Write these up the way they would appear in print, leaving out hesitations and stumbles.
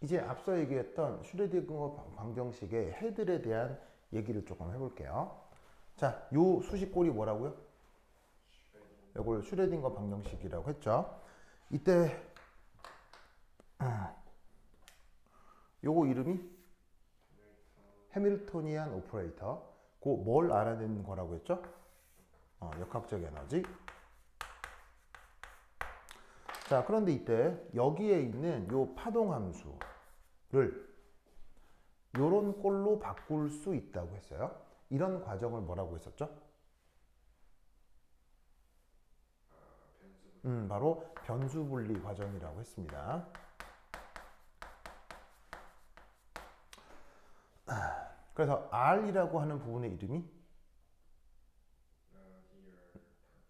이제 앞서 얘기했던 슈레딩거 방정식의 해들에 대한 얘기를 조금 해볼게요. 자, 요 수식꼴이 뭐라고요? 이걸 슈레딩거 방정식이라고 했죠. 이때 요거 이름이 해밀토니안 오퍼레이터. 그 뭘 알아내는 거라고 했죠? 역학적 에너지. 자, 그런데 이때 여기에 있는 요 파동 함수를 요런 꼴로 바꿀 수 있다고 했어요. 이런 과정을 뭐라고 했었죠? 바로 변수분리 과정이라고 했습니다. 그래서 R이라고 하는 부분의 이름이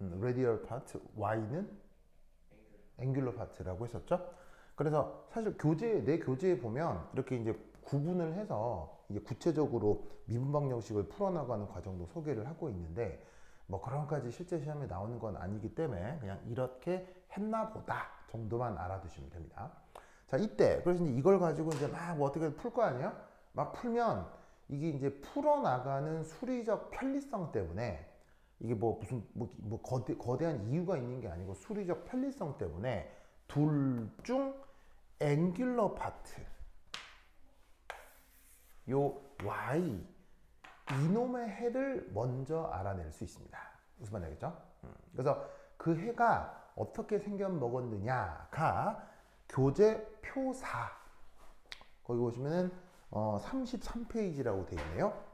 radial part, Y는 angular part라고 했었죠. 그래서 사실 내 교재에 보면 이렇게 이제 구분을 해서 이제 구체적으로 미분 방정식을 풀어나가는 과정도 소개를 하고 있는데 뭐 그런 것까지 실제 시험에 나오는 건 아니기 때문에 그냥 이렇게 했나 보다 정도만 알아두시면 됩니다. 자, 이때 그래서 이제 이걸 가지고 이제 막 뭐 어떻게 풀 거 아니에요? 막 풀면 이게 이제 풀어나가는 수리적 편리성 때문에 이게 뭐 무슨 거대한 이유가 있는 게 아니고 수리적 편리성 때문에 둘 중 앵귤러 파트 요 y 이놈의 해를 먼저 알아낼 수 있습니다. 무슨 말인지 알겠죠? 그래서 그 해가 어떻게 생겨 먹었느냐가 교재 표 4 거기 보시면은 33페이지라고 되어 있네요.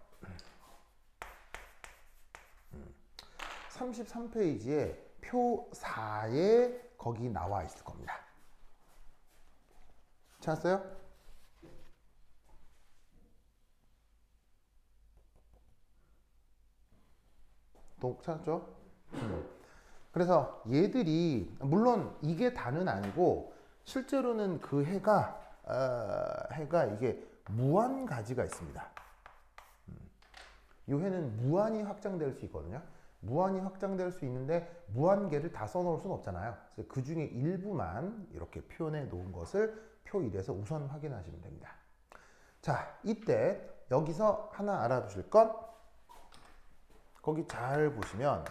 33페이지에 표 4에 거기 나와 있을 겁니다. 찾았어요? 찾았죠? 그래서 얘들이 물론 이게 다는 아니고 실제로는 그 해가 이게 무한 가지가 있습니다. 이 해는 무한히 확장될 수 있거든요. 무한히 확장될 수 있는데 무한계를 다 써놓을 수는 없잖아요. 그래서 그 중에 일부만 이렇게 표현해 놓은 것을 표 1에서 우선 확인하시면 됩니다. 자, 이때 여기서 하나 알아두실 건 거기 잘 보시면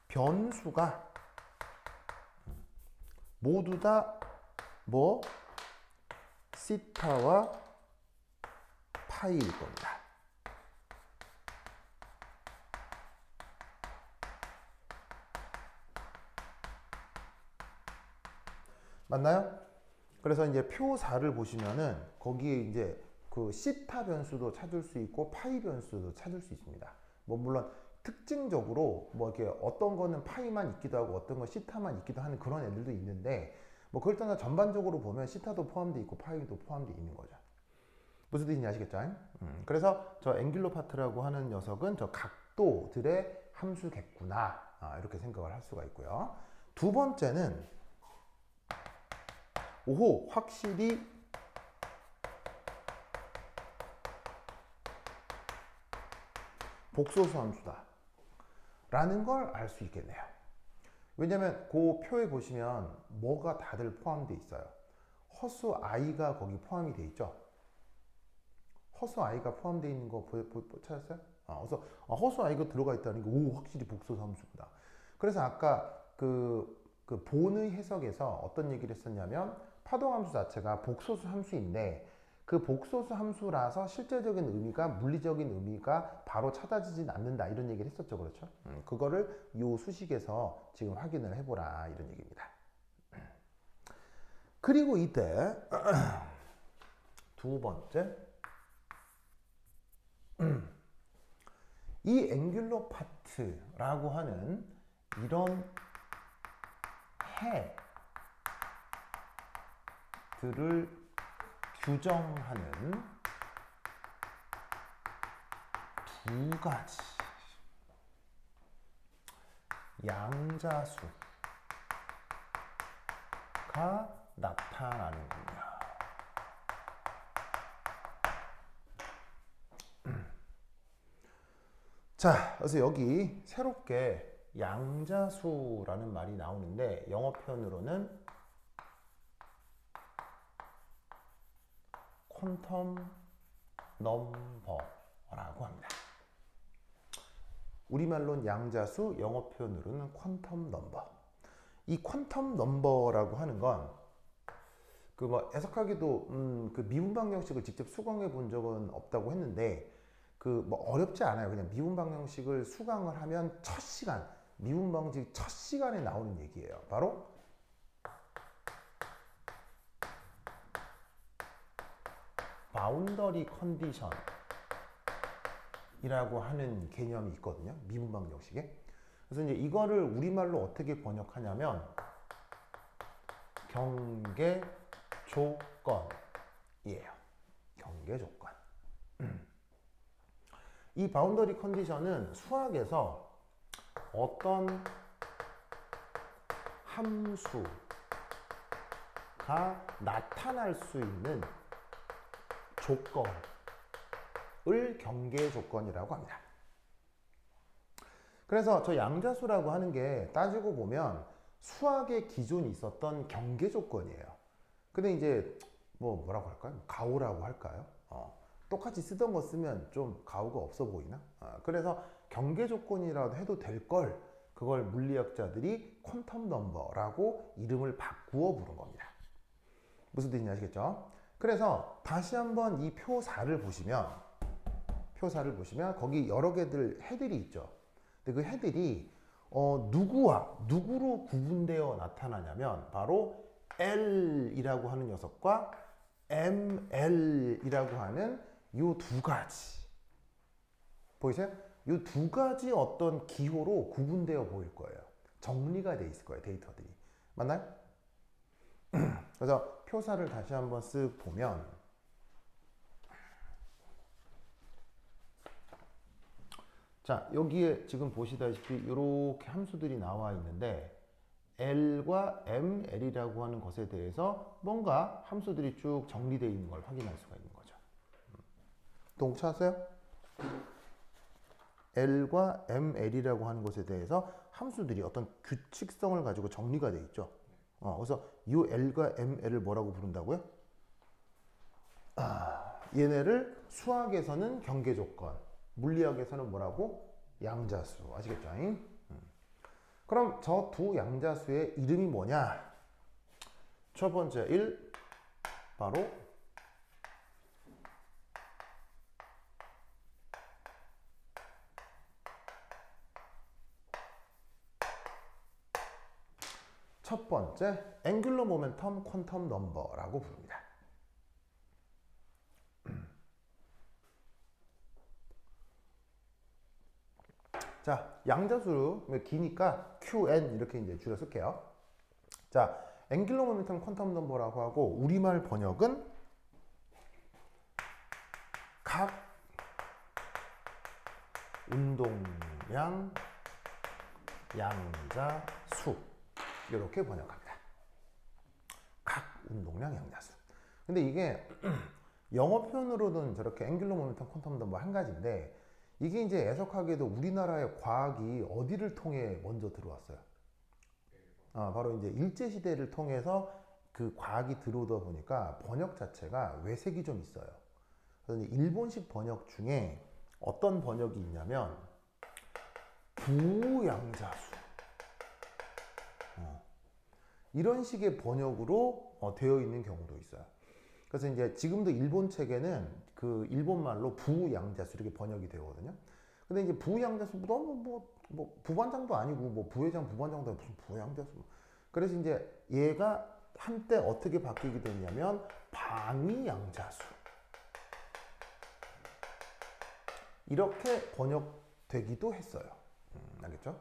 변수가 모두 다 뭐 시타와 파이일 겁니다. 맞나요? 그래서 이제 표 4를 보시면은 거기에 이제 그 시타 변수도 찾을 수 있고 파이 변수도 찾을 수 있습니다. 뭐 물론 특징적으로 뭐 이렇게 어떤 거는 파이만 있기도 하고 어떤 건 시타만 있기도 하는 그런 애들도 있는데 뭐 그걸 떠나 전반적으로 보면 시타도 포함되어 있고 파이도 포함되어 있는 거죠. 무슨 뜻인지 아시겠죠? 그래서 저 앵귤러 파트라고 하는 녀석은 저 각도들의 함수겠구나 이렇게 생각을 할 수가 있고요. 두 번째는 오호 확실히 복소수 함수다 라는 걸 알 수 있겠네요. 왜냐면 그 표에 보시면 뭐가 다들 포함되어 있어요. 허수 i가 거기 포함이 되어 있죠. 허수 i가 포함되어 있는 거 찾았어요? 그래서 허수 i가 들어가 있다는 게 오 확실히 복소수 함수구나. 그래서 아까 그 본의 해석에서 어떤 얘기를 했었냐면 파동함수 자체가 복소수 함수인데 그 복소수 함수라서 실제적인 의미가 물리적인 의미가 바로 찾아지진 않는다 이런 얘기를 했었죠. 그렇죠? 그거를 이 수식에서 지금 확인을 해보라 이런 얘기입니다. 그리고 이때 두 번째 이 앵귤러 파트라고 하는 이런 해들을 규정하는 두 가지 양자수가 나타나는군요. 자, 그래서 여기 새롭게 양자수라는 말이 나오는데 영어 표현으로는 퀀텀 넘버라고 합니다. 우리말로는 양자수, 영어 표현으로는 퀀텀 넘버. 이 퀀텀 넘버라고 하는 건 그 뭐 해석하기도 그 미분 방정식을 직접 수강해 본 적은 없다고 했는데 그 뭐 어렵지 않아요. 그냥 미분 방정식을 수강을 하면 첫 시간, 미분 방정식 첫 시간에 나오는 얘기예요. 바로 바운더리 컨디션 이라고 하는 개념이 있거든요. 미분 방정식에. 그래서 이제 이거를 우리말로 어떻게 번역하냐면 경계 조건이에요. 경계 조건. 이 바운더리 컨디션은 수학에서 어떤 함수가 나타날 수 있는 조건을 경계 조건이라고 합니다. 그래서 저 양자수라고 하는 게 따지고 보면 수학의 기존에 있었던 경계 조건이에요. 근데 이제 뭐라고 할까요? 가오라고 할까요? 똑같이 쓰던 거 쓰면 좀 가오가 없어 보이나? 그래서 경계 조건이라도 해도 될 걸 그걸 물리학자들이 퀀텀 넘버라고 이름을 바꾸어 부른 겁니다. 무슨 뜻인지 아시겠죠? 그래서 다시 한번 이 표사를 보시면 거기 여러 개들 해들이 있죠. 근데 그 해들이 누구로 구분되어 나타나냐면 바로 L이라고 하는 녀석과 ML이라고 하는 이 두 가지. 보이세요? 이 두 가지 어떤 기호로 구분되어 보일 거예요. 정리가 돼 있을 거예요, 데이터들이. 맞나요? 그래서 표사를 다시 한번 쓱 보면 자, 여기에 지금 보시다시피 이렇게 함수들이 나와 있는데 L과 ML이라고 하는 것에 대해서 뭔가 함수들이 쭉 정리되어 있는 걸 확인할 수가 있는 거죠. 동차하세요? L과 ML이라고 하는 것에 대해서 함수들이 어떤 규칙성을 가지고 정리가 되어 있죠. 그래서 이 L과 ML을 뭐라고 부른다고요? 얘네를 수학에서는 경계조건, 물리학에서는 뭐라고? 양자수. 아시겠죠? 그럼 저 두 양자수의 이름이 뭐냐? 첫 번째 1, 바로 첫 번째 앵귤러 모멘텀 퀀텀 넘버라고 부릅니다. 자, 양자수 기니까 QN 이렇게 이제 줄여 쓸게요. 자, 앵귤러 모멘텀 퀀텀 넘버라고 하고 우리말 번역은 각 운동량 양자수 이렇게 번역합니다. 각 운동량 양자수. 근데 이게 영어 표현으로는 저렇게 앵귤러 모멘텀 퀀텀 넘버 한 가지인데 이게 이제 애석하게도 우리나라의 과학이 어디를 통해 먼저 들어왔어요? 바로 이제 일제시대를 통해서 그 과학이 들어오다 보니까 번역 자체가 외색이 좀 있어요. 그래서 일본식 번역 중에 어떤 번역이 있냐면 부양자수. 이런 식의 번역으로 되어 있는 경우도 있어요. 그래서 이제 지금도 일본 책에는 그 일본 말로 부양자수 이렇게 번역이 되거든요. 근데 이제 부양자수보다 뭐 부반장도 아니고 뭐 부회장 부반장도 무슨 부양자수. 그래서 이제 얘가 한때 어떻게 바뀌게 됐냐면 방위양자수 이렇게 번역되기도 했어요. 알겠죠?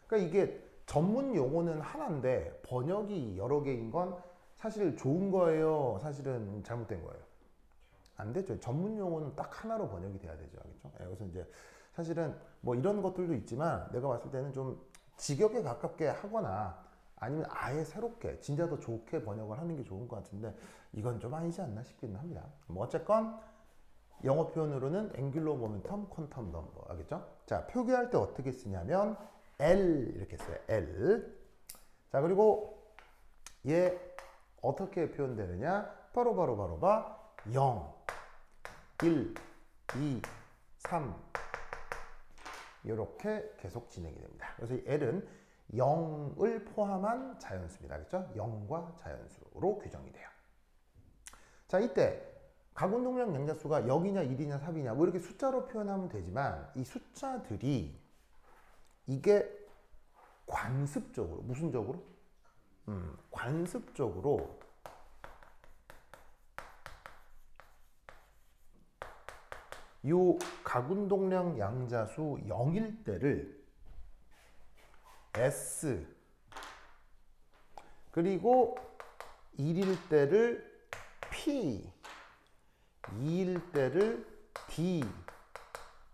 그러니까 이게 전문 용어는 하나인데 번역이 여러 개인 건 사실 좋은 거예요? 사실은 잘못된 거예요? 안 되죠. 전문 용어는 딱 하나로 번역이 돼야 되죠. 알겠죠? 그래서 이제 사실은 뭐 이런 것들도 있지만 내가 봤을 때는 좀 직역에 가깝게 하거나 아니면 아예 새롭게 진짜 더 좋게 번역을 하는 게 좋은 것 같은데 이건 좀 아니지 않나 싶기는 합니다. 뭐 어쨌건 영어 표현으로는 앵귤러 모멘텀 퀀텀 넘버. 알겠죠? 자, 표기할 때 어떻게 쓰냐면 L 이렇게 써요. L. 자, 그리고 얘 어떻게 표현되느냐? 바로 0. 1, 2, 3 이렇게 계속 진행이 됩니다. 그래서 이 L은 0을 포함한 자연수입니다. 알겠죠? 0과 자연수로 규정이 돼요. 자, 이때 가군동량 양자수가 0이냐 1이냐 3이냐 뭐 이렇게 숫자로 표현하면 되지만 이 숫자들이 이게 관습적으로 무슨 적으로? 관습적으로 요 가군동량 양자수 0일 때를 S 그리고 1일 때를 P 2일 때를 D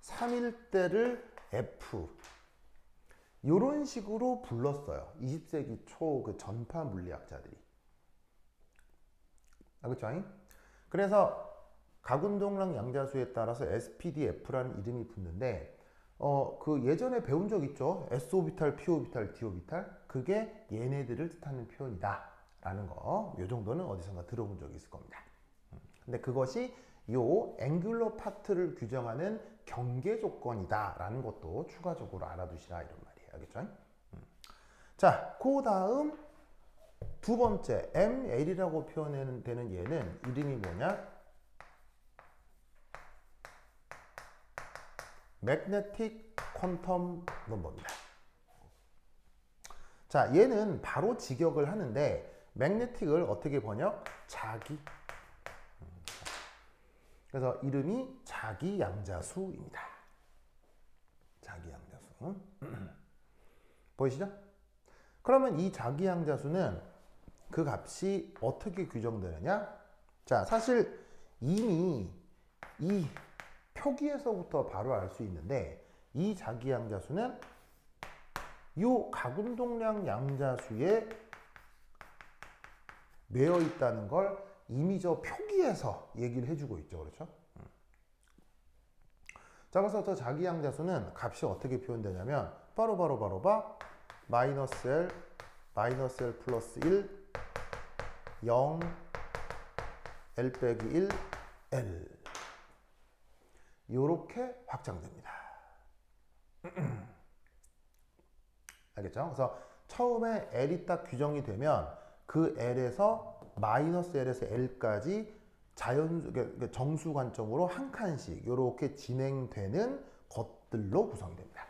3일 때를 F 이런 식으로 불렀어요. 20세기 초 그 전파 물리학자들이. 그렇죠? 그래서 가군동량 양자수에 따라서 SPDF라는 이름이 붙는데 그 예전에 배운 적 있죠? S오비탈, P오비탈, D오비탈 그게 얘네들을 뜻하는 표현이다 라는 거 요 정도는 어디선가 들어본 적이 있을 겁니다. 근데 그것이 요 앵귤러 파트를 규정하는 경계 조건이다 라는 것도 추가적으로 알아두시라 이런 말이에요. 알겠죠? 자, 그 다음 두 번째 ML이라고 표현되는 얘는 이름이 뭐냐? Magnetic Quantum Number입니다. 자, 얘는 바로 직역을 하는데 magnetic을 어떻게 번역? 자기. 그래서 이름이 자기 양자수입니다. 자기 양자수. 보이시죠? 그러면 이 자기 양자수는 그 값이 어떻게 규정되느냐? 자, 사실 이미 이 표기에서부터 바로 알 수 있는데 이 자기 양자수는 이 가군동량 양자수에 매여 있다는 걸 이미 저 표기에서 얘기를 해주고 있죠. 그렇죠? 자, 그래서 저 자기 양자수는 값이 어떻게 표현되냐면 바로 마이너스 L 플러스 1 0 L 빼기 1 L 요렇게 확장됩니다. 알겠죠? 그래서 처음에 L이 딱 규정이 되면 그 L에서 마이너스 L에서 L까지 정수 관점으로 한 칸씩 이렇게 진행되는 것들로 구성됩니다.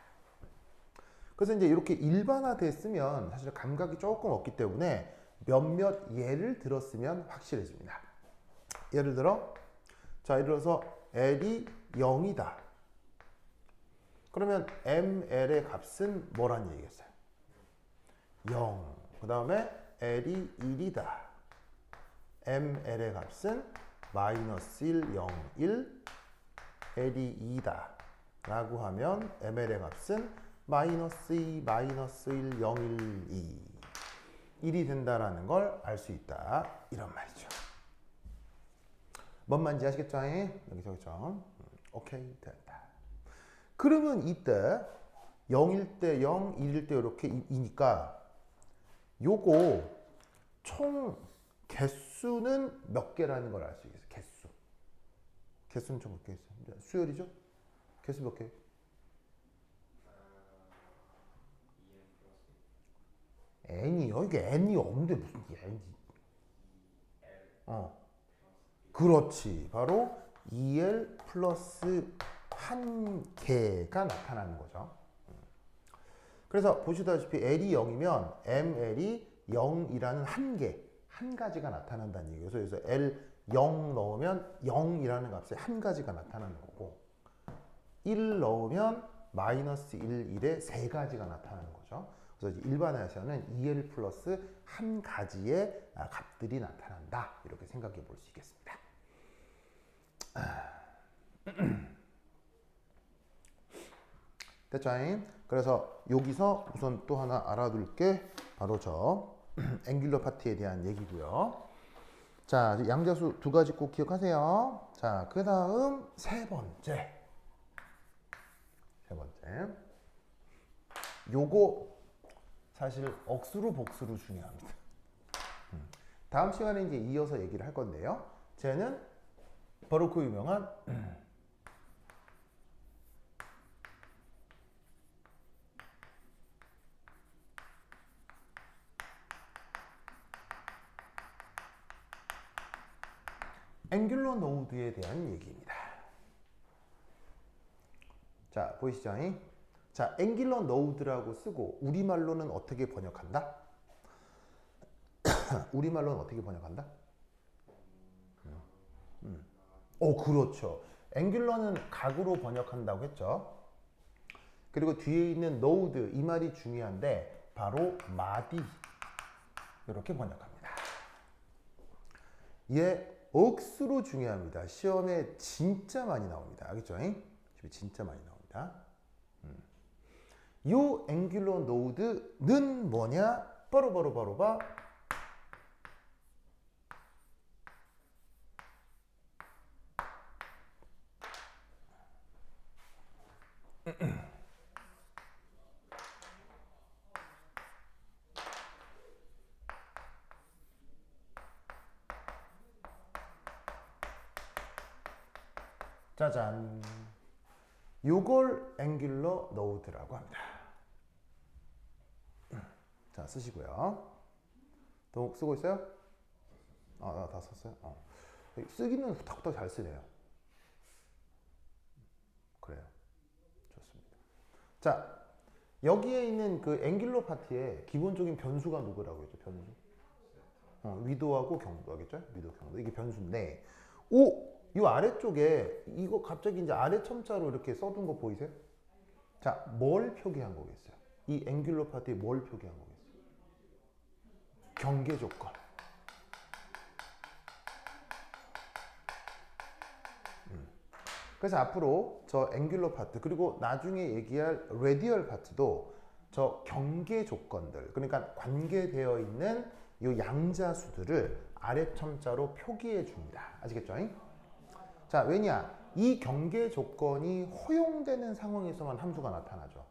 그래서 이제 이렇게 일반화됐으면 사실 감각이 조금 없기 때문에 몇몇 예를 들었으면 확실해집니다. 예를 들어, 자, 예를 들어서 L이 0이다. 그러면 ML의 값은 뭐란 얘기겠어요? 0. 그 다음에 L이 1이다. ML의 값은 마이너스 1, 0, 1. L이 2다. 라고 하면 ML의 값은 마이너스 2, 마이너스 1, 0, 1, 2. 1이 된다라는 걸 알 수 있다. 이런 말이죠. 뭔 말인지 아시겠죠? 여기서 오케이 됐다. 그러면 이때 0일 때 0, 1일 때 이렇게 이니까 요거 총 개수는 몇 개라는 걸 알 수 있겠어요. 개수. 개수는 총 몇 개 있어요? 수열이죠? 개수 몇 개? n이요? 이게 n이 없는데 무슨 n이? 그렇지. 바로 2L 플러스 한 개가 나타나는 거죠. 그래서 보시다시피 L이 0이면 ML이 0이라는 한 가지가 나타난다는 얘기예요. 그래서 L 0 넣으면 0이라는 값에 한 가지가 나타나는 거고 1 넣으면 마이너스 1, 1에 세 가지가 나타나는 거죠. 그래서 일반화에서는 2L 플러스 한 가지의 값들이 나타난다. 이렇게 생각해 볼 수 있겠습니다. 됐죠? 그래서 여기서 우선 또 하나 알아둘 게 바로 저 앵귤러 파트에 대한 얘기고요. 자, 양자수 두 가지 꼭 기억하세요. 자, 그 다음 세 번째. 요거 사실 억수로 복수로 중요합니다. 다음 시간에 이제 이어서 얘기를 할 건데요. 쟤는 바로 그 유명한 앵귤러 노드에 대한 얘기입니다. 자, 보이시죠? 자, 앵귤러 노드라고 쓰고 우리말로는 어떻게 번역한다? 우리말로는 어떻게 번역한다? 그렇죠. 앵귤러는 각으로 번역한다고 했죠. 그리고 뒤에 있는 노드, 이 말이 중요한데 바로 마디, 이렇게 번역합니다. 얘 억수로 중요합니다. 시험에 진짜 많이 나옵니다. 알겠죠? 진짜 많이 나옵니다. 요 앵귤러 노드는 뭐냐? 바로 봐. 짜잔. 요걸 앵귤러 노드라고 합니다. 자, 쓰시고요. 동욱 쓰고 있어요? 나 다 썼어요? 쓰기는 덕덕 잘 쓰네요. 그래요. 좋습니다. 자, 여기에 있는 그 앵귤러 파트의 기본적인 변수가 누구라고 했죠? 변수. 위도하고 경도 하겠죠? 위도, 경도. 이게 변수인데, 이 아래쪽에 이거 갑자기 이제 아래 첨자로 이렇게 써둔 거 보이세요? 자, 뭘 표기한 거겠어요? 이 앵귤러 파트에 뭘 표기한 거겠어요? 경계 조건. 그래서 앞으로 저 앵귤러 파트 그리고 나중에 얘기할 레디얼 파트도 저 경계 조건들, 그러니까 관계되어 있는 이 양자수들을 아래 첨자로 표기해 줍니다. 아시겠죠? 자, 왜냐? 이 경계 조건이 허용되는 상황에서만 함수가 나타나죠.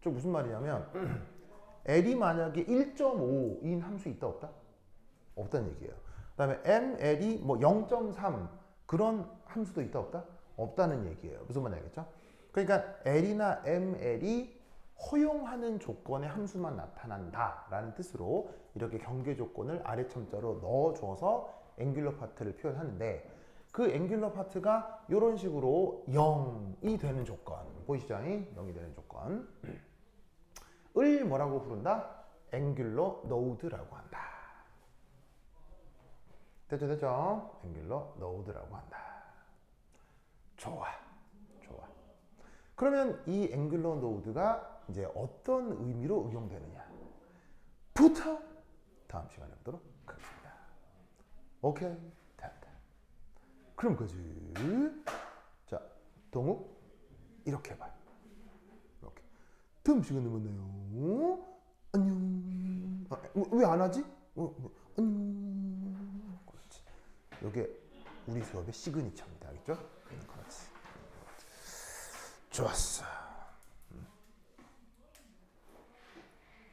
저 무슨 말이냐면 L이 만약에 1.5인 함수 있다 없다? 없다는 얘기예요. 그 다음에 ML이 뭐 0.3 그런 함수도 있다 없다? 없다는 얘기예요. 무슨 말인지 알겠죠? 그러니까 L이나 ML이 허용하는 조건의 함수만 나타난다 라는 뜻으로 이렇게 경계 조건을 아래 첨자로 넣어줘서 앵귤러 파트를 표현하는데, 그 앵귤러 파트가 이런 식으로 0이 되는 조건 보이시죠? 0이 되는 조건 을 뭐라고 부른다? 앵귤러 노드라고 한다. 됐죠? 앵귤러 노드라고 한다. 좋아. 그러면 이 앵귤러 노드가 이제 어떤 의미로 응용되느냐 부터 다음 시간에 보도록 하겠습니다. 오케이, 됐다. 그럼 그지? 자, 동욱 이렇게 해봐요. 이렇게. 다음 시간에 만나요. 안녕. 왜 안 하지? 안녕. 그렇지. 이게 우리 수업의 시그니처입니다. 알겠죠? 그렇지. 좋았어.